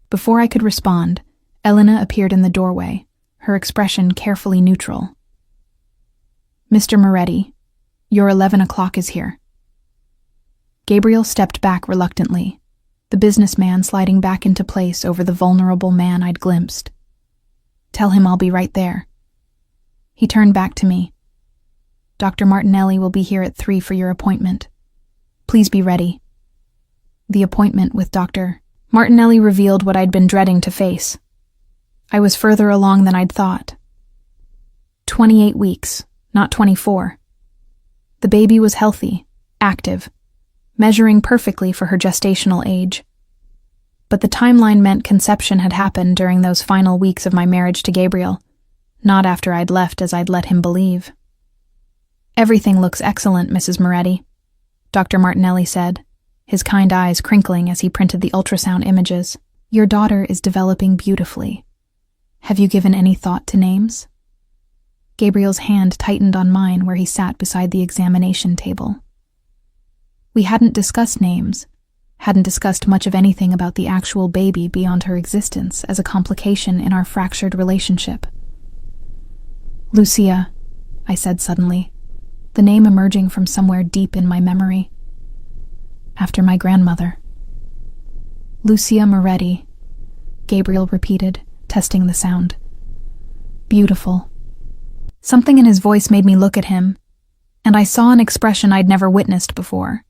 Before I could respond, Elena appeared in the doorway, her expression carefully neutral. "Mr. Moretti, your 11 o'clock is here." Gabriel stepped back reluctantly, the businessman sliding back into place over the vulnerable man I'd glimpsed. "Tell him I'll be right there." He turned back to me. "Dr. Martinelli will be here at 3 for your appointment. Please be ready." The appointment with Dr. Martinelli revealed what I'd been dreading to face. I was further along than I'd thought. 28 weeks, not 24. The baby was healthy, active, measuring perfectly for her gestational age. But the timeline meant conception had happened during those final weeks of my marriage to Gabriel, not after I'd left as I'd let him believe. "Everything looks excellent, Mrs. Moretti," Dr. Martinelli said, his kind eyes crinkling as he printed the ultrasound images. "Your daughter is developing beautifully. Have you given any thought to names?" Gabriel's hand tightened on mine where he sat beside the examination table. We hadn't discussed names, hadn't discussed much of anything about the actual baby beyond her existence as a complication in our fractured relationship. "Lucia," I said suddenly, the name emerging from somewhere deep in my memory. "After my grandmother." "Lucia Moretti," Gabriel repeated, testing the sound. "Beautiful." Something in his voice made me look at him, and I saw an expression I'd never witnessed before.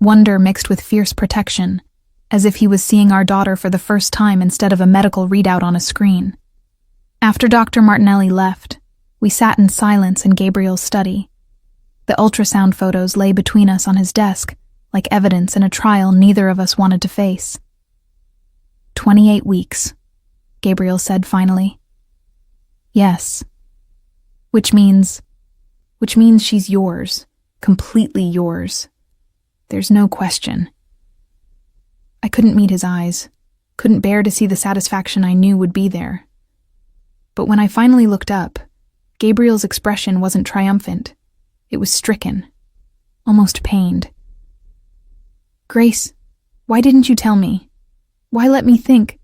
Wonder mixed with fierce protection, as if he was seeing our daughter for the first time instead of a medical readout on a screen. After Dr. Martinelli left, we sat in silence in Gabriel's study. The ultrasound photos lay between us on his desk, like evidence in a trial neither of us wanted to face. 28 weeks, Gabriel said finally. "Yes. Which means she's yours, completely yours. There's no question." I couldn't meet his eyes, couldn't bear to see the satisfaction I knew would be there. But when I finally looked up, Gabriel's expression wasn't triumphant. It was stricken, almost pained. "Grace, why didn't you tell me? Why let me think?"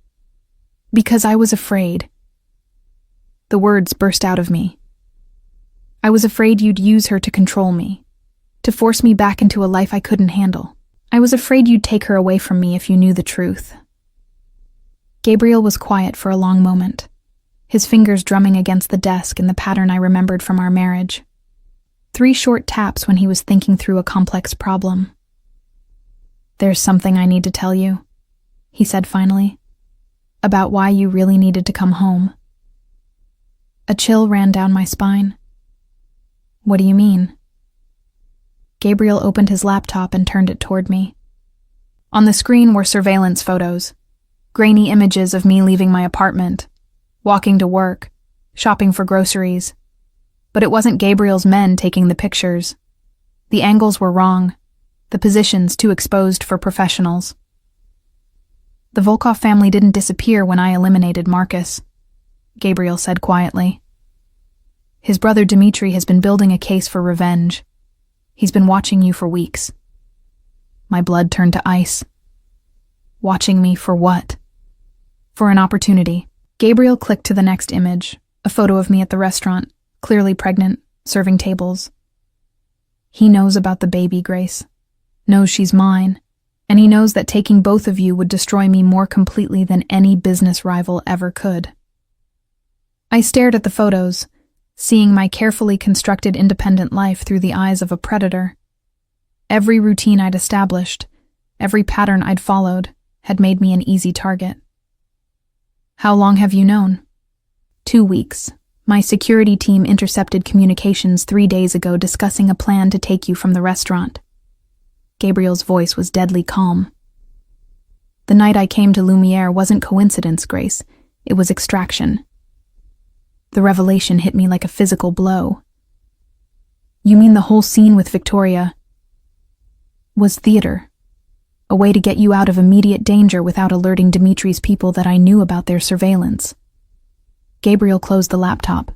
"Because I was afraid." The words burst out of me. "I was afraid you'd use her to control me, to force me back into a life I couldn't handle. I was afraid you'd take her away from me if you knew the truth." Gabriel was quiet for a long moment, his fingers drumming against the desk in the pattern I remembered from our marriage. 3 short taps when he was thinking through a complex problem. "There's something I need to tell you," he said finally, "about why you really needed to come home." A chill ran down my spine. "What do you mean?" Gabriel opened his laptop and turned it toward me. On the screen were surveillance photos, grainy images of me leaving my apartment, walking to work, shopping for groceries. But it wasn't Gabriel's men taking the pictures. The angles were wrong, the positions too exposed for professionals. "The Volkov family didn't disappear when I eliminated Marcus," Gabriel said quietly. "His brother Dmitri has been building a case for revenge. He's been watching you for weeks." My blood turned to ice. Watching me for what? For an opportunity. Gabriel clicked to the next image, a photo of me at the restaurant, clearly pregnant, serving tables. "He knows about the baby, Grace. Knows she's mine. And he knows that taking both of you would destroy me more completely than any business rival ever could." I stared at the photos, seeing my carefully constructed independent life through the eyes of a predator. Every routine I'd established, every pattern I'd followed, had made me an easy target. How long have you known? 2 weeks. My security team intercepted communications 3 days ago discussing a plan to take you from the restaurant. Gabriel's voice was deadly calm. The night I came to Lumiere wasn't coincidence, Grace. It was extraction. The revelation hit me like a physical blow. You mean the whole scene with Victoria was theater? A way to get you out of immediate danger without alerting Dimitri's people that I knew about their surveillance. Gabriel closed the laptop.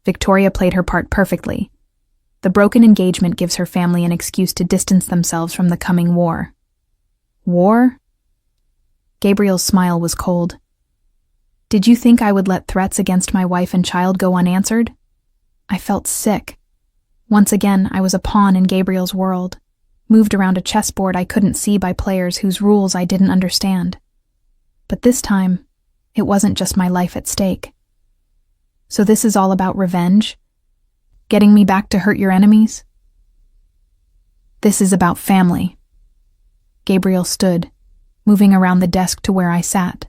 Victoria played her part perfectly. The broken engagement gives her family an excuse to distance themselves from the coming war. War? Gabriel's smile was cold. Did you think I would let threats against my wife and child go unanswered? I felt sick. Once again, I was a pawn in Gabriel's world, moved around a chessboard I couldn't see by players whose rules I didn't understand. But this time, it wasn't just my life at stake. So this is all about revenge? Getting me back to hurt your enemies? This is about family. Gabriel stood, moving around the desk to where I sat.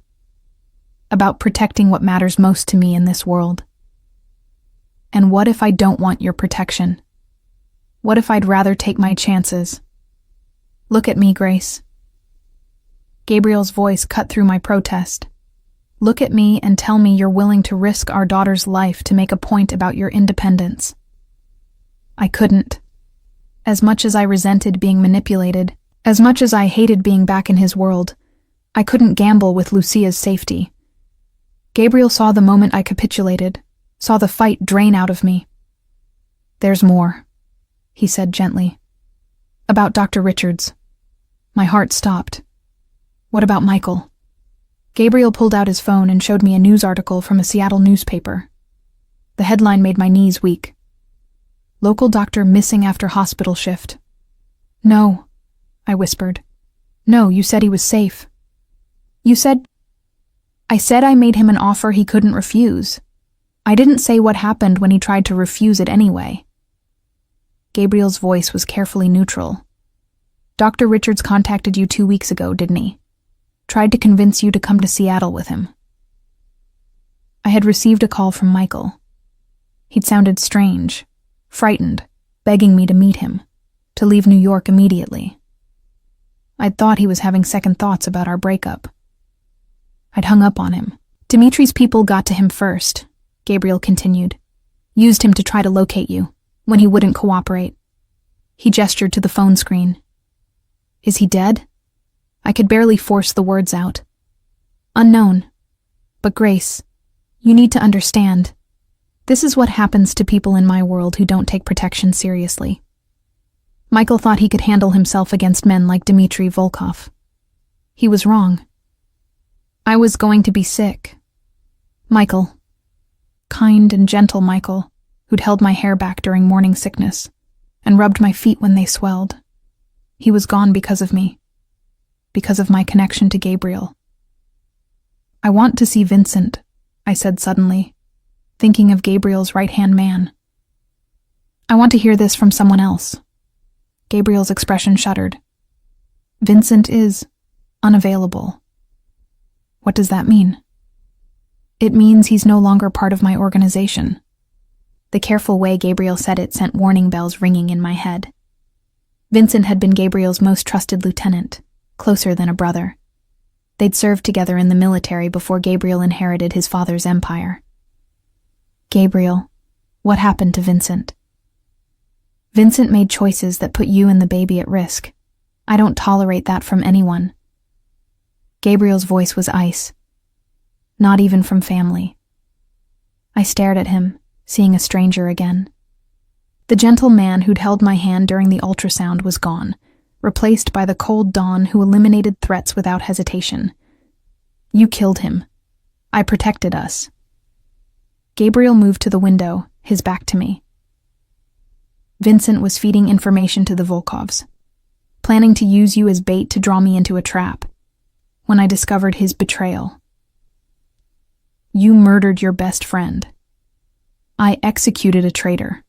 About protecting what matters most to me in this world. And what if I don't want your protection? What if I'd rather take my chances? Look at me, Grace. Gabriel's voice cut through my protest. Look at me and tell me you're willing to risk our daughter's life to make a point about your independence. I couldn't. As much as I resented being manipulated, as much as I hated being back in his world, I couldn't gamble with Lucia's safety. Gabriel saw the moment I capitulated, saw the fight drain out of me. There's more, he said gently. About Dr. Richards. My heart stopped. What about Michael? Gabriel pulled out his phone and showed me a news article from a Seattle newspaper. The headline made my knees weak. Local doctor missing after hospital shift. No, I whispered. No, you said he was safe. I said I made him an offer he couldn't refuse. I didn't say what happened when he tried to refuse it anyway. Gabriel's voice was carefully neutral. Dr. Richards contacted you 2 weeks ago, didn't he? Tried to convince you to come to Seattle with him. I had received a call from Michael. He'd sounded strange, frightened, begging me to meet him, to leave New York immediately. I'd thought he was having second thoughts about our breakup. I'd hung up on him. Dimitri's people got to him first, Gabriel continued. Used him to try to locate you, when he wouldn't cooperate. He gestured to the phone screen. Is he dead? I could barely force the words out. Unknown. But Grace, you need to understand. This is what happens to people in my world who don't take protection seriously. Michael thought he could handle himself against men like Dmitri Volkov. He was wrong. I was going to be sick. Michael. Kind and gentle Michael, who'd held my hair back during morning sickness and rubbed my feet when they swelled. He was gone because of me. Because of my connection to Gabriel. I want to see Vincent, I said suddenly, thinking of Gabriel's right-hand man. I want to hear this from someone else. Gabriel's expression shuddered. Vincent is unavailable. What does that mean? It means he's no longer part of my organization. The careful way Gabriel said it sent warning bells ringing in my head. Vincent had been Gabriel's most trusted lieutenant, closer than a brother. They'd served together in the military before Gabriel inherited his father's empire. Gabriel, what happened to Vincent? Vincent made choices that put you and the baby at risk. I don't tolerate that from anyone. Gabriel's voice was ice. Not even from family. I stared at him, seeing a stranger again. The gentle man who'd held my hand during the ultrasound was gone, replaced by the cold Dawn who eliminated threats without hesitation. You killed him. I protected us. Gabriel moved to the window, his back to me. Vincent was feeding information to the Volkovs, planning to use you as bait to draw me into a trap, when I discovered his betrayal. You murdered your best friend. I executed a traitor.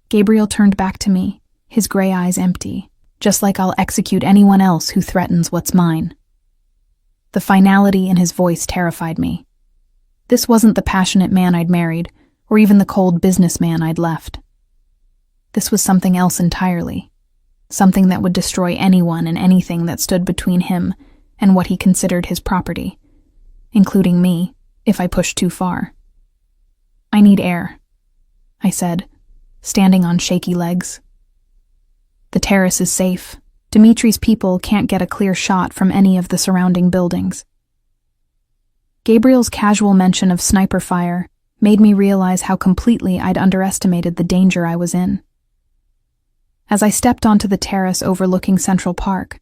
Gabriel turned back to me, his gray eyes empty, just like I'll execute anyone else who threatens what's mine. The finality in his voice terrified me. This wasn't the passionate man I'd married, or even the cold businessman I'd left. This was something else entirely, something that would destroy anyone and anything that stood between him and what he considered his property, including me, if I pushed too far. "I need air," I said, standing on shaky legs. "The terrace is safe. Dimitri's people can't get a clear shot from any of the surrounding buildings." Gabriel's casual mention of sniper fire made me realize how completely I'd underestimated the danger I was in. As I stepped onto the terrace overlooking Central Park,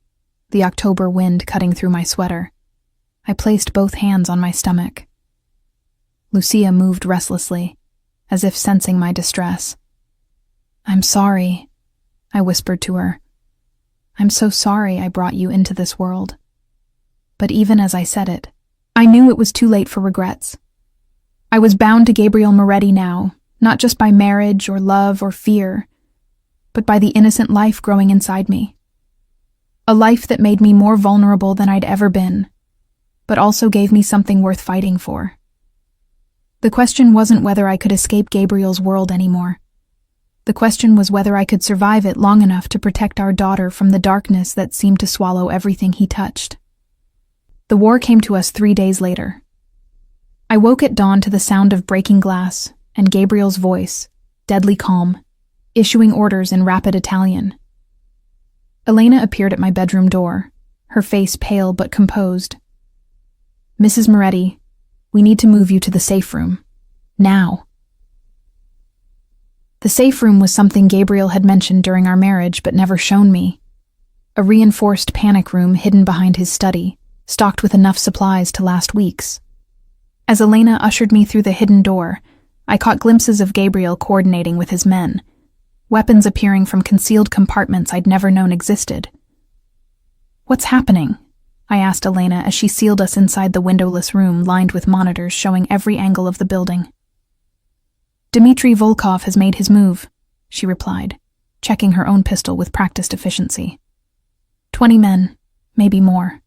the October wind cutting through my sweater, I placed both hands on my stomach. Lucia moved restlessly, as if sensing my distress. "I'm sorry," I whispered to her. "I'm so sorry I brought you into this world." But even as I said it, I knew it was too late for regrets. I was bound to Gabriel Moretti now, not just by marriage or love or fear, but by the innocent life growing inside me. A life that made me more vulnerable than I'd ever been, but also gave me something worth fighting for. The question wasn't whether I could escape Gabriel's world anymore. The question was whether I could survive it long enough to protect our daughter from the darkness that seemed to swallow everything he touched. The war came to us 3 days later. I woke at dawn to the sound of breaking glass and Gabriel's voice, deadly calm, issuing orders in rapid Italian. Elena appeared at my bedroom door, her face pale but composed. "Mrs. Moretti, we need to move you to the safe room. Now." The safe room was something Gabriel had mentioned during our marriage but never shown me. A reinforced panic room hidden behind his study, stocked with enough supplies to last weeks. As Elena ushered me through the hidden door, I caught glimpses of Gabriel coordinating with his men, weapons appearing from concealed compartments I'd never known existed. "What's happening?" I asked Elena as she sealed us inside the windowless room lined with monitors showing every angle of the building. "Dmitri Volkov has made his move," she replied, checking her own pistol with practiced efficiency. 20 men, maybe more.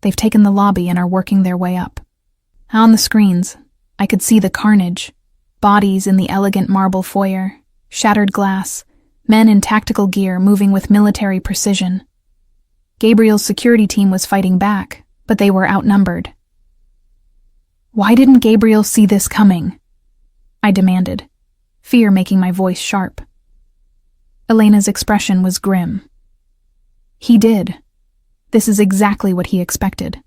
They've taken the lobby and are working their way up. On the screens, I could see the carnage, bodies in the elegant marble foyer, shattered glass, men in tactical gear moving with military precision. Gabriel's security team was fighting back, but they were outnumbered. "Why didn't Gabriel see this coming?" I demanded, fear making my voice sharp. Elena's expression was grim. "He did. This is exactly what he expected.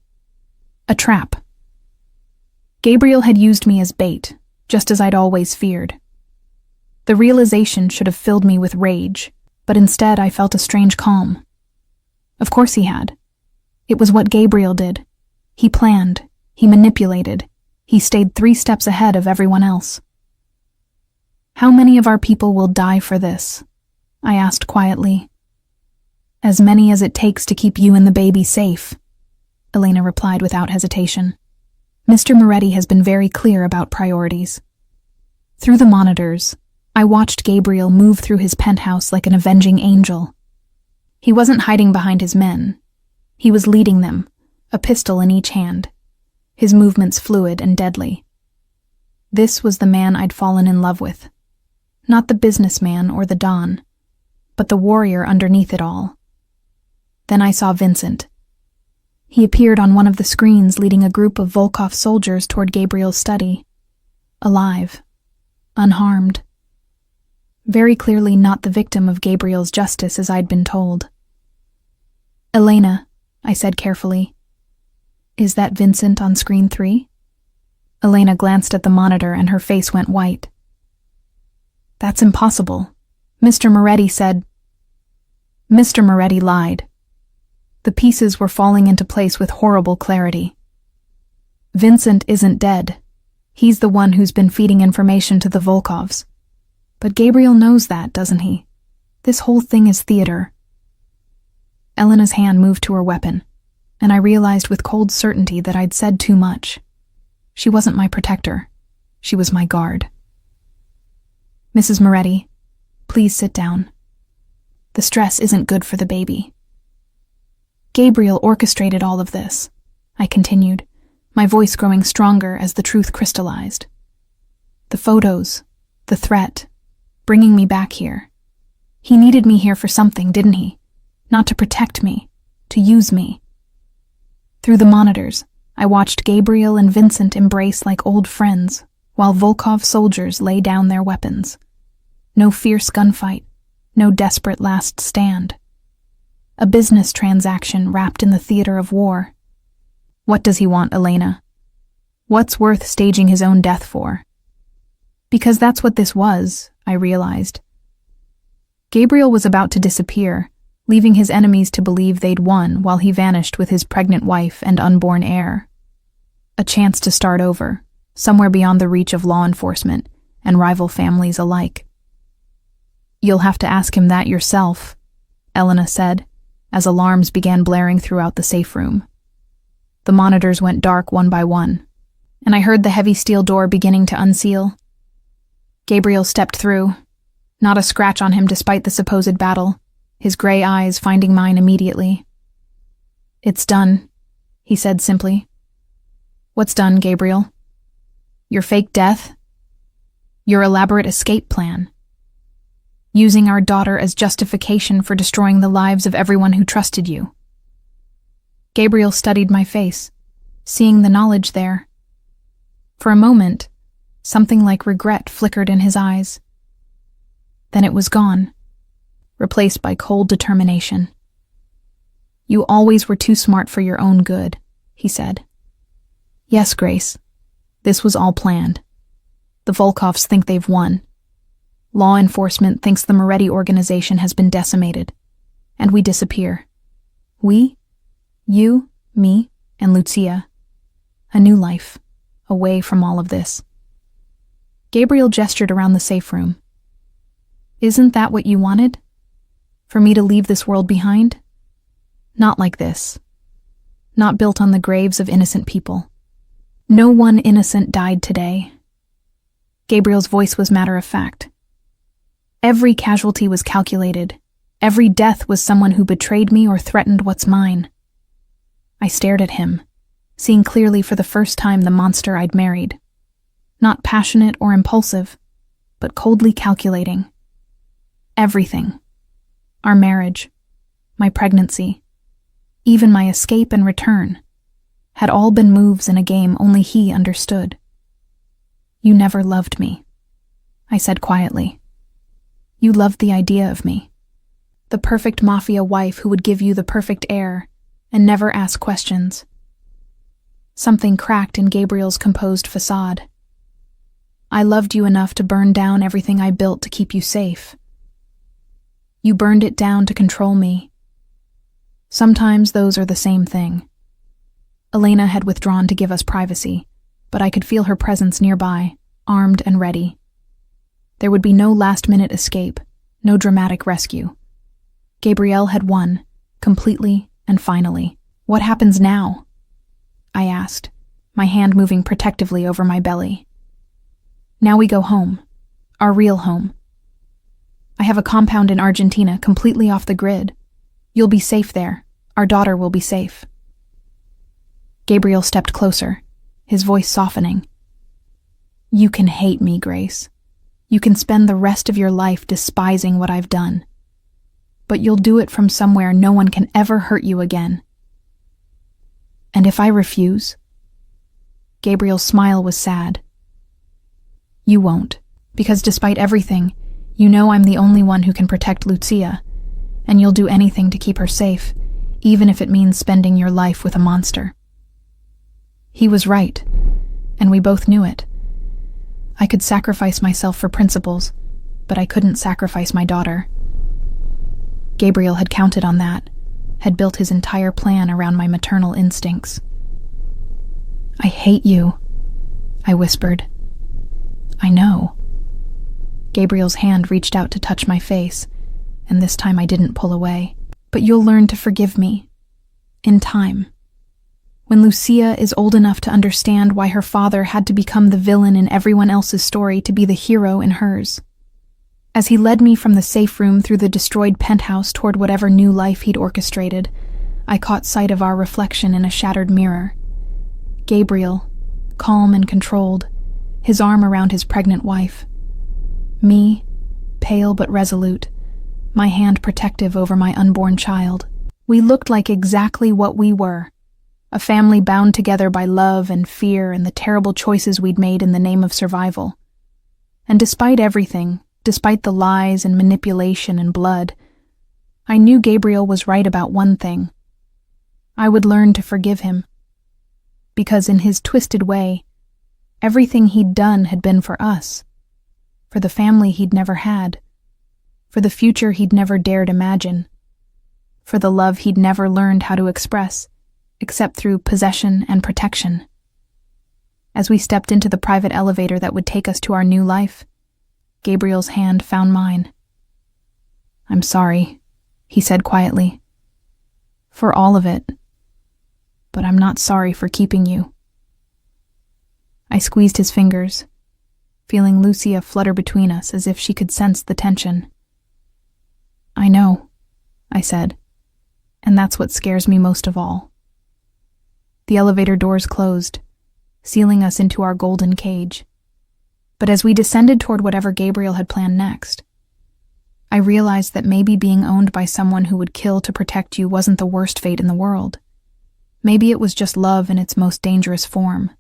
A trap." Gabriel had used me as bait, just as I'd always feared. The realization should have filled me with rage, but instead I felt a strange calm. Of course he had. It was what Gabriel did. He planned, he manipulated, he stayed 3 steps ahead of everyone else. "How many of our people will die for this?" I asked quietly. "As many as it takes to keep you and the baby safe," Elena replied without hesitation. "Mr. Moretti has been very clear about priorities." Through the monitors, I watched Gabriel move through his penthouse like an avenging angel. He wasn't hiding behind his men. He was leading them, a pistol in each hand, his movements fluid and deadly. This was the man I'd fallen in love with. Not the businessman or the don, but the warrior underneath it all. Then I saw Vincent. He appeared on one of the screens leading a group of Volkov soldiers toward Gabriel's study. Alive. Unharmed. Very clearly not the victim of Gabriel's justice as I'd been told. "Elena," I said carefully, "is that Vincent on screen 3? Elena glanced at the monitor and her face went white. "That's impossible. Mr. Moretti said—" Mr. Moretti lied. The pieces were falling into place with horrible clarity. Vincent isn't dead. He's the one who's been feeding information to the Volkovs. But Gabriel knows that, doesn't he? This whole thing is theater. Elena's hand moved to her weapon, and I realized with cold certainty that I'd said too much. She wasn't my protector. She was my guard. "Mrs. Moretti, please sit down." The stress isn't good for the baby. Gabriel orchestrated all of this, I continued, my voice growing stronger as the truth crystallized. The photos, the threat, bringing me back here. He needed me here for something, didn't he? Not to protect me, to use me. Through the monitors, I watched Gabriel and Vincent embrace like old friends, while Volkov soldiers lay down their weapons. No fierce gunfight, no desperate last stand. A business transaction wrapped in the theater of war. What does he want, Elena? What's worth staging his own death for? Because that's what this was, I realized. Gabriel was about to disappear, leaving his enemies to believe they'd won while he vanished with his pregnant wife and unborn heir. A chance to start over, somewhere beyond the reach of law enforcement and rival families alike. You'll have to ask him that yourself, Elena said, as alarms began blaring throughout the safe room. The monitors went dark one by one, and I heard the heavy steel door beginning to unseal. Gabriel stepped through, not a scratch on him despite the supposed battle, his gray eyes finding mine immediately. It's done, he said simply. What's done, Gabriel? Your fake death? Your elaborate escape plan? Using our daughter as justification for destroying the lives of everyone who trusted you. Gabriel studied my face, seeing the knowledge there. For a moment, something like regret flickered in his eyes. Then it was gone, replaced by cold determination. You always were too smart for your own good, he said. Yes, Grace. This was all planned. The Volkovs think they've won. Law enforcement thinks the Moretti organization has been decimated, and we disappear. We, you, me, and Lucia. A new life, away from all of this. Gabriel gestured around the safe room. Isn't that what you wanted? For me to leave this world behind? Not like this. Not built on the graves of innocent people. No one innocent died today. Gabriel's voice was matter of fact. Every casualty was calculated. Every death was someone who betrayed me or threatened what's mine. I stared at him, seeing clearly for the first time the monster I'd married. Not passionate or impulsive, but coldly calculating. Everything. Our marriage, my pregnancy, even my escape and return, had all been moves in a game only he understood. You never loved me, I said quietly. You loved the idea of me. The perfect Mafia wife who would give you the perfect heir and never ask questions. Something cracked in Gabriel's composed facade. I loved you enough to burn down everything I built to keep you safe. You burned it down to control me. Sometimes those are the same thing. Elena had withdrawn to give us privacy, but I could feel her presence nearby, armed and ready. There would be no last-minute escape, no dramatic rescue. Gabriel had won, completely and finally. What happens now? I asked, my hand moving protectively over my belly. Now we go home, our real home. I have a compound in Argentina completely off the grid. You'll be safe there. Our daughter will be safe. Gabriel stepped closer, his voice softening. You can hate me, Grace. You can spend the rest of your life despising what I've done. But you'll do it from somewhere no one can ever hurt you again. And if I refuse? Gabriel's smile was sad. You won't, because despite everything, you know I'm the only one who can protect Lucia, and you'll do anything to keep her safe, even if it means spending your life with a monster. He was right, and we both knew it. I could sacrifice myself for principles, but I couldn't sacrifice my daughter. Gabriel had counted on that, had built his entire plan around my maternal instincts. I hate you, I whispered. I know. Gabriel's hand reached out to touch my face, and this time I didn't pull away. But you'll learn to forgive me. In time. When Lucia is old enough to understand why her father had to become the villain in everyone else's story to be the hero in hers. As he led me from the safe room through the destroyed penthouse toward whatever new life he'd orchestrated, I caught sight of our reflection in a shattered mirror. Gabriel, calm and controlled, his arm around his pregnant wife. Me, pale but resolute, my hand protective over my unborn child. We looked like exactly what we were, a family bound together by love and fear and the terrible choices we'd made in the name of survival. And despite everything, despite the lies and manipulation and blood, I knew Gabriel was right about one thing. I would learn to forgive him. Because in his twisted way, everything he'd done had been for us, for the family he'd never had, for the future he'd never dared imagine, for the love he'd never learned how to express, except through possession and protection. As we stepped into the private elevator that would take us to our new life, Gabriel's hand found mine. "I'm sorry," he said quietly, "for all of it, but I'm not sorry for keeping you." I squeezed his fingers, feeling Lucia flutter between us as if she could sense the tension. "I know," I said, "and that's what scares me most of all." The elevator doors closed, sealing us into our golden cage. But as we descended toward whatever Gabriel had planned next, I realized that maybe being owned by someone who would kill to protect you wasn't the worst fate in the world. Maybe it was just love in its most dangerous form.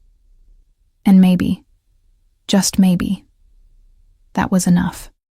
And maybe, just maybe, that was enough.